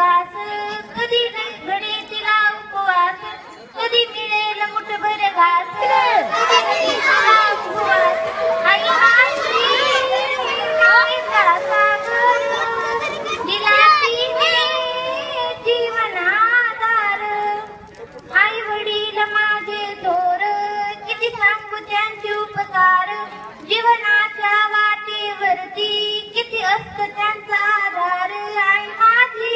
उपवास, कधी घडे तिला उपवास, कधी मिळेल मुठभर घास, कधी घडी तिला उपवास. आई माझी मायेचा सागर, दिला तिने जीवनाधार. आई वडील माझे थोर, किती सांगू त्यांचे उपकार. जीवनाच्या वाटेवरती किती असत त्यांचा आधार. आई माझी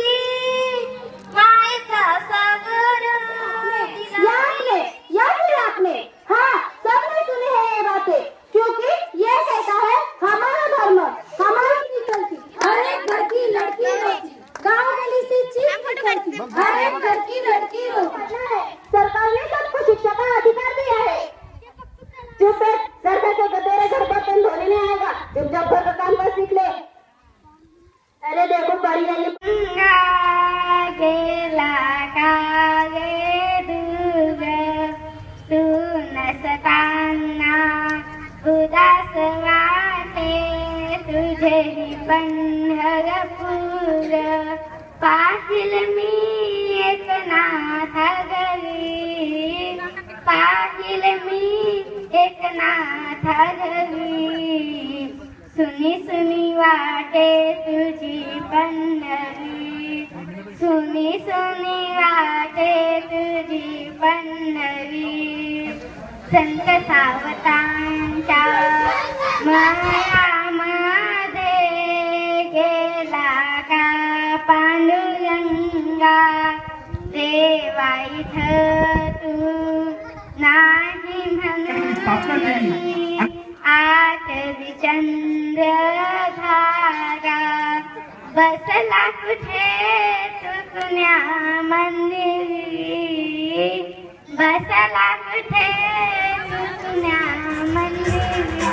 मायेचा सागर. आपने हाँ सबने सुनी है ये बातें, क्योंकि ये कहता है हमारा धर्म, हमारी निकलती हर एक घर की लड़की रोती, गाँव गली से चीख निकलती हर एक घर की लड़की रोती. सरकार ने सबको शिक्षा का अधिकार दिया है. चुप है, सरकार के गधेरे घर पर पेन धोने नहीं आएगा. चुपचाप घर का काम कर सीख ले. अरे देखो बड़ी वाली गेला कागे दुग, तू नसताना उदास वाटे, तुझे पंढर पूर. पाहिल मी एकनाथ घरी, पाहिल मी एकनाथ घरी. सुनी सुनी वाटे तुझी पंढरी, सुनी सुनी वाटे तुझी पंढरी. संत सावतांच्या मनामध्ये गेला का पांडुरंगा. देवा इथं तू नाही म्हणून आठवी चंद्रधारा. बसला कुठे तुझ्या मंदिरी, बसला कुठे तुझ्या मंदिरी.